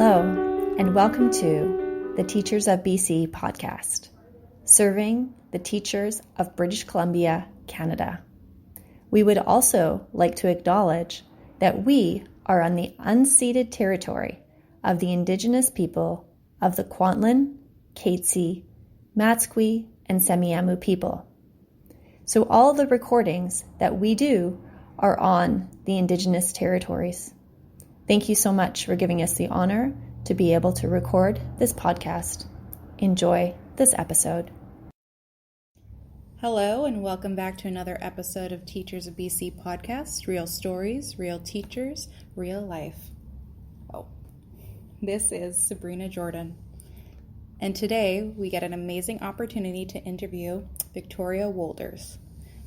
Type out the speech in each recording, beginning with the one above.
Hello, and welcome to the Teachers of BC podcast, serving the teachers of British Columbia, Canada. We would also like to acknowledge that we are on the unceded territory of the Indigenous people of the Kwantlen, Katzie, Matsqui, and Semiahmoo people. So all the recordings that we do are on the Indigenous territories. Thank you so much for giving us the honor to be able to record this podcast. Enjoy this episode. Hello, and welcome back to another episode of Teachers of BC podcast, Real Stories, Real Teachers, Real Life. This is Sabrina Jordan, and today we get an amazing opportunity to interview Victoria Woelders.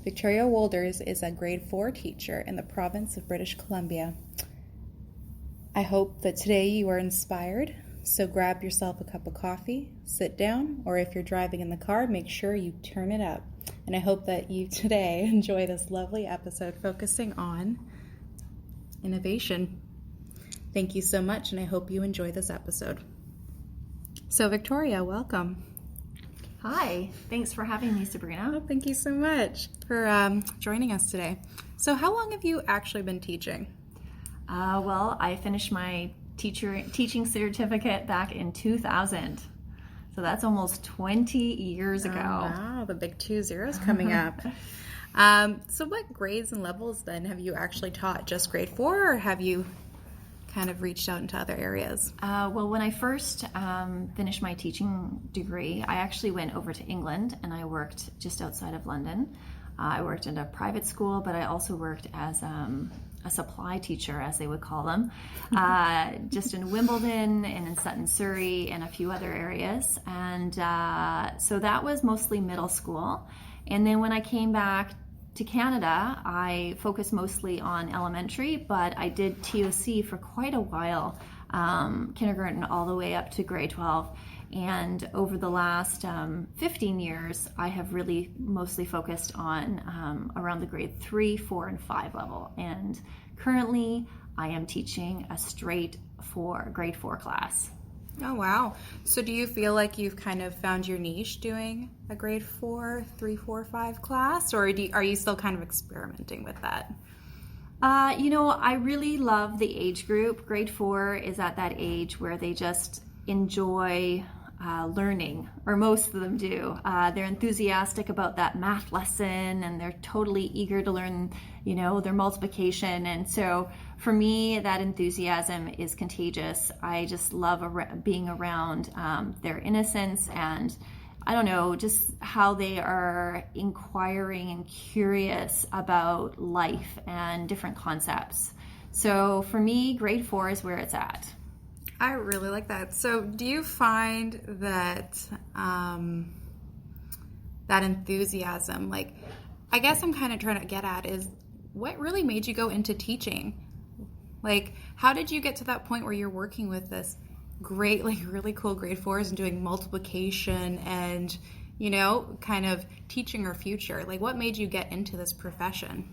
Victoria Woelders is a grade 4 teacher in the province of British Columbia. I hope that today you are inspired, so grab yourself a cup of coffee, sit down, or if you're driving in the car, make sure you turn it up. And I hope that you today enjoy this lovely episode focusing on innovation. Thank you so much, and I hope you enjoy this episode. So Victoria, welcome. Hi, thanks for having me, Sabrina. Oh, thank you so much for joining us today. So how long have you actually been teaching? Well, I finished my teaching certificate back in 2000. So that's almost 20 years ago. Wow, the big 20 coming up. So what grades and levels then have you actually taught? Just grade 4, or have you kind of reached out into other areas? Well, when I first finished my teaching degree, I actually went over to England and I worked just outside of London. I worked in a private school, but I also worked as a supply teacher, as they would call them, just in Wimbledon and in Sutton, Surrey, and a few other areas. And so that was mostly middle school. And then when I came back to Canada, I focused mostly on elementary, but I did TOC for quite a while, kindergarten all the way up to grade 12. And over the last 15 years, I have really mostly focused on around the grade 3, 4, and 5 level. And currently, I am teaching a straight grade 4 class. Oh, wow. So do you feel like you've kind of found your niche doing a grade 4, 3, 4, 5 class? Or are you still kind of experimenting with that? I really love the age group. Grade 4 is at that age where they just enjoy learning, or most of them do. They're enthusiastic about that math lesson, and they're totally eager to learn, their multiplication. And so for me, that enthusiasm is contagious. I just love being around their innocence and, just how they are inquiring and curious about life and different concepts. So for me, grade 4 is where it's at. I really like that. So do you find that that enthusiasm, I guess I'm kind of trying to get at is what really made you go into teaching? How did you get to that point where you're working with this great, really cool grade 4s and doing multiplication and, kind of teaching our future? What made you get into this profession?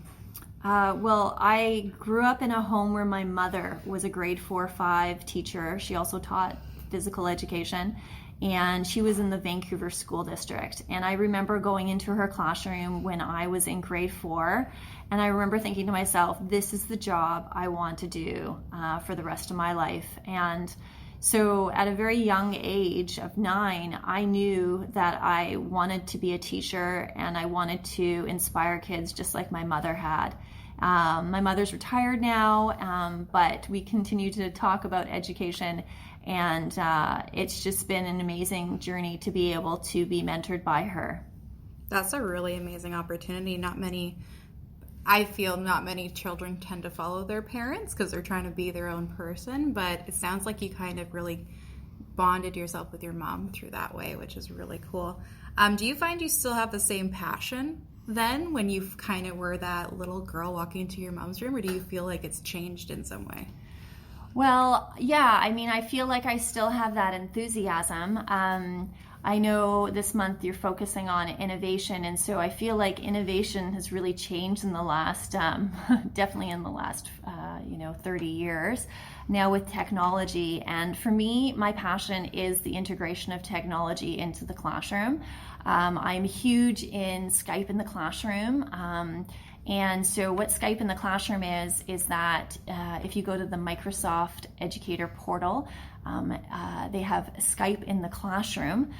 Well, I grew up in a home where my mother was a grade 4-5 teacher. She also taught physical education, and she was in the Vancouver School District. And I remember going into her classroom when I was in grade 4, and I remember thinking to myself, this is the job I want to do for the rest of my life. And so at a very young age of 9, I knew that I wanted to be a teacher and I wanted to inspire kids just like my mother had. My mother's retired now, but we continue to talk about education, and it's just been an amazing journey to be able to be mentored by her. That's a really amazing opportunity. I feel not many children tend to follow their parents because they're trying to be their own person, but it sounds like you kind of really bonded yourself with your mom through that way, which is really cool. Do you find you still have the same passion then when you kind of were that little girl walking into your mom's room, or do you feel like it's changed in some way? Well, yeah, I feel like I still have that enthusiasm. I know this month you're focusing on innovation, and so I feel like innovation has really changed in the last, definitely in the last, 30 years now with technology. And for me, my passion is the integration of technology into the classroom. I'm huge in Skype in the classroom. And so what Skype in the classroom is that if you go to the Microsoft Educator portal, they have Skype in the classroom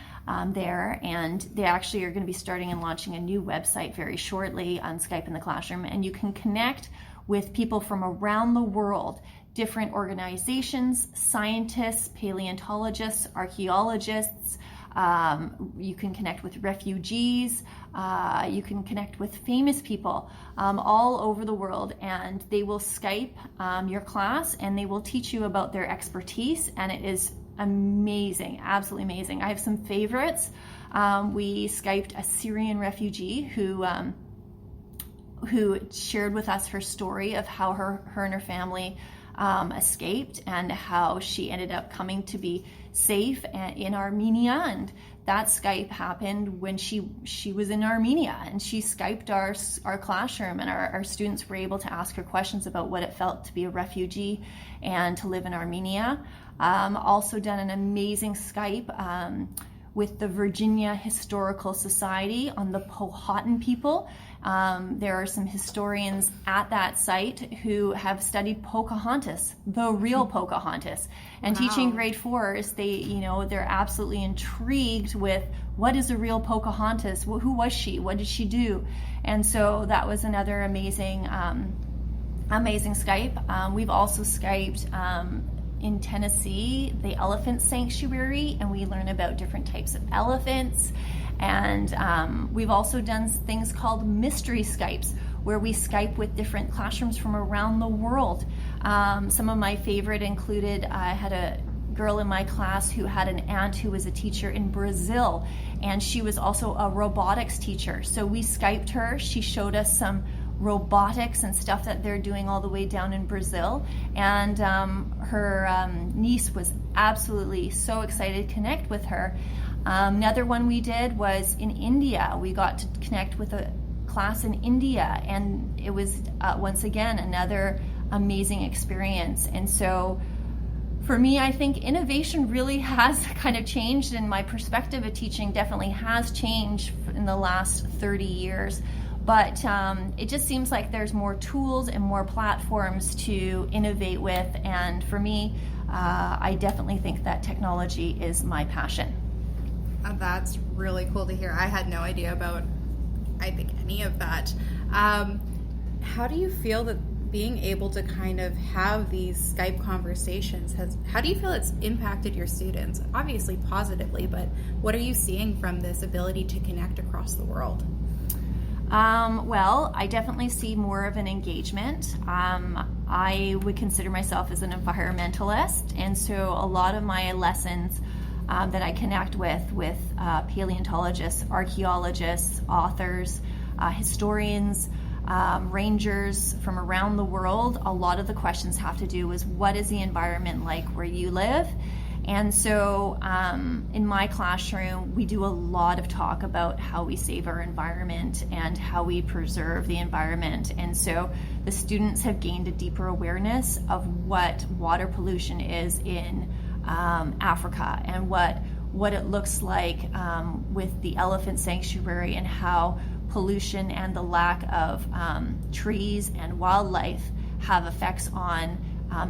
there, and they actually are going to be starting and launching a new website very shortly on Skype in the classroom, and you can connect with people from around the world, different organizations, scientists, paleontologists, archaeologists. You can connect with refugees, you can connect with famous people all over the world, and they will Skype your class and they will teach you about their expertise, and it is amazing, absolutely amazing. I have some favorites. We Skyped a Syrian refugee who shared with us her story of how her and her family escaped and how she ended up coming to be safe in Armenia. And that Skype happened when she was in Armenia, and she Skyped our classroom, and our students were able to ask her questions about what it felt to be a refugee and to live in Armenia. Also done an amazing Skype with the Virginia Historical Society on the Powhatan people. There are some historians at that site who have studied Pocahontas, the real Pocahontas, and Wow. teaching grade 4s, they're absolutely intrigued with what is a real Pocahontas, who was she, what did she do, and so that was another amazing Skype. We've also Skyped in Tennessee, the Elephant Sanctuary, and we learn about different types of elephants. And we've also done things called mystery Skypes, where we Skype with different classrooms from around the world. Some of my favorite included, I had a girl in my class who had an aunt who was a teacher in Brazil, and she was also a robotics teacher. So we Skyped her. She showed us some robotics and stuff that they're doing all the way down in Brazil, and her niece was absolutely so excited to connect with her. Another one we did was in India. We got to connect with a class in India, and it was once again another amazing experience. And so for me, I think innovation really has kind of changed, and my perspective of teaching definitely has changed in the last 30 years. But it just seems like there's more tools and more platforms to innovate with. And for me, I definitely think that technology is my passion. That's really cool to hear. I had no idea about, I think, any of that. How do you feel that being able to kind of have these Skype conversations how do you feel it's impacted your students? Obviously positively, but what are you seeing from this ability to connect across the world? Well, I definitely see more of an engagement. I would consider myself as an environmentalist, and so a lot of my lessons that I connect with paleontologists, archaeologists, authors, historians, rangers from around the world, a lot of the questions have to do with what is the environment like where you live. And so in my classroom, we do a lot of talk about how we save our environment and how we preserve the environment. And so the students have gained a deeper awareness of what water pollution is in Africa, and what it looks like with the elephant sanctuary, and how pollution and the lack of trees and wildlife have effects on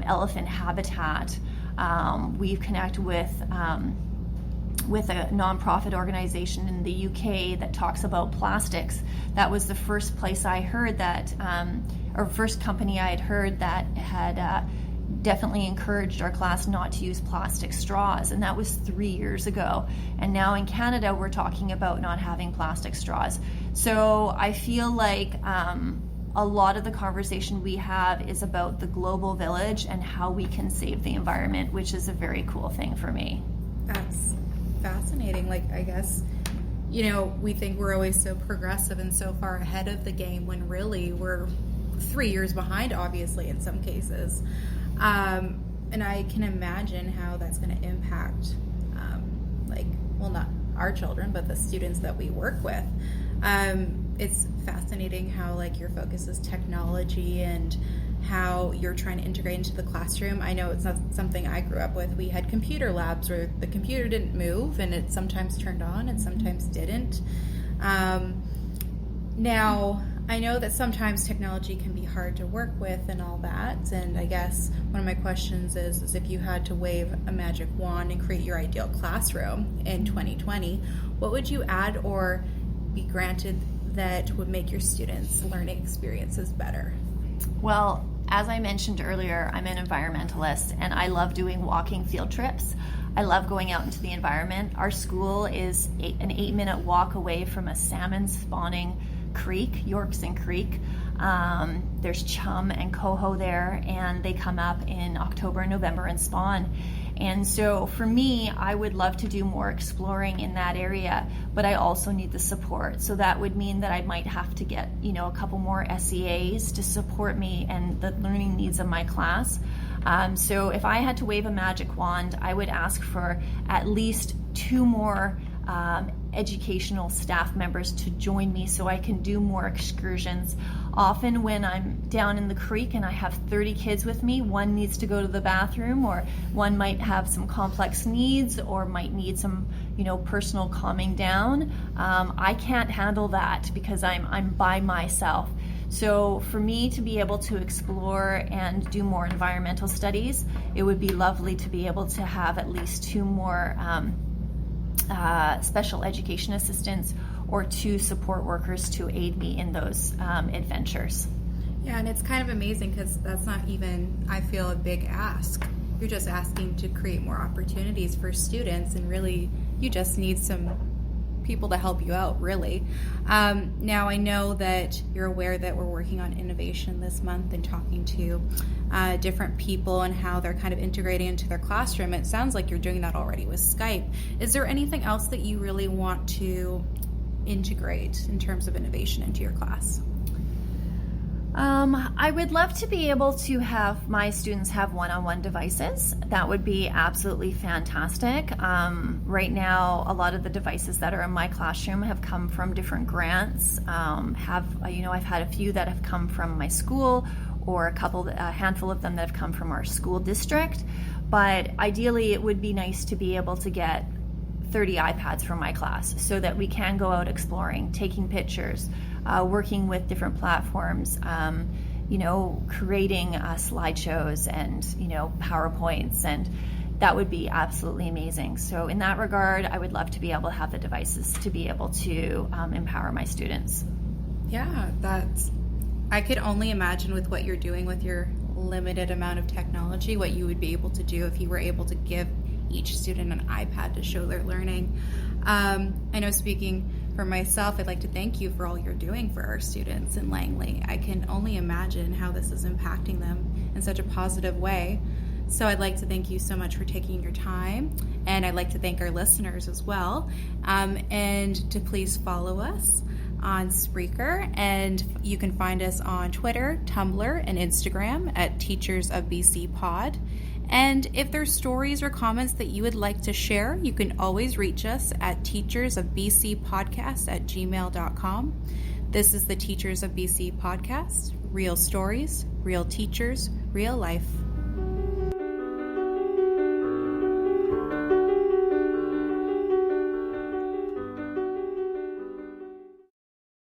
elephant habitat. We've connected with a nonprofit organization in the UK that talks about plastics. That was the first place I heard that, or first company I had heard that had definitely encouraged our class not to use plastic straws, and that was 3 years ago. And now in Canada, we're talking about not having plastic straws. So I feel like a lot of the conversation we have is about the global village and how we can save the environment, which is a very cool thing for me. That's fascinating. Like, I guess, we think we're always so progressive and so far ahead of the game, when really we're 3 years behind, obviously, in some cases. And I can imagine how that's going to impact, our children, but the students that we work with. It's fascinating how like your focus is technology and how you're trying to integrate into the classroom. I know it's not something I grew up with. We had computer labs where the computer didn't move and it sometimes turned on and sometimes didn't. Now, I know that sometimes technology can be hard to work with and all that, and I guess one of my questions is if you had to wave a magic wand and create your ideal classroom in 2020, what would you add or be granted that would make your students' learning experiences better? Well, as I mentioned earlier, I'm an environmentalist and I love doing walking field trips. I love going out into the environment. Our school is an 8-minute walk away from a salmon spawning creek, Yorkson Creek. There's chum and coho there, and they come up in October and November and spawn. And so for me, I would love to do more exploring in that area, but I also need the support. So that would mean that I might have to get, a couple more SEAs to support me and the learning needs of my class. So if I had to wave a magic wand, I would ask for at least 2 more educational staff members to join me so I can do more excursions. Often when I'm down in the creek and I have 30 kids with me, one needs to go to the bathroom, or one might have some complex needs or might need some personal calming down. I can't handle that because I'm by myself. So for me to be able to explore and do more environmental studies, it would be lovely to be able to have at least 2 more special education assistants or 2 support workers to aid me in those adventures. Yeah, and it's kind of amazing because that's not even, I feel, a big ask. You're just asking to create more opportunities for students, and really you just need some people to help you out, really. Now, I know that you're aware that we're working on innovation this month and talking to different people and how they're kind of integrating into their classroom. It sounds like you're doing that already with Skype. Is there anything else that you really want to integrate in terms of innovation into your class? I would love to be able to have my students have one-on-one devices. That would be absolutely fantastic. Right now, a lot of the devices that are in my classroom have come from different grants. I've had a few that have come from my school, or a handful of them that have come from our school district. But ideally, it would be nice to be able to get 30 iPads for my class so that we can go out exploring, taking pictures, working with different platforms, creating slideshows and, PowerPoints, and that would be absolutely amazing. So in that regard, I would love to be able to have the devices to be able to empower my students. Yeah, I could only imagine with what you're doing with your limited amount of technology, what you would be able to do if you were able to give each student an iPad to show their learning. I know, speaking for myself, I'd like to thank you for all you're doing for our students in Langley. I can only imagine how this is impacting them in such a positive way. So I'd like to thank you so much for taking your time, and I'd like to thank our listeners as well, and to please follow us on Spreaker, and you can find us on Twitter, Tumblr, and Instagram at Teachers of BC Pod. And if there's stories or comments that you would like to share, you can always reach us at teachersofbcpodcast@gmail.com. This is the Teachers of BC podcast. Real stories, real teachers, real life.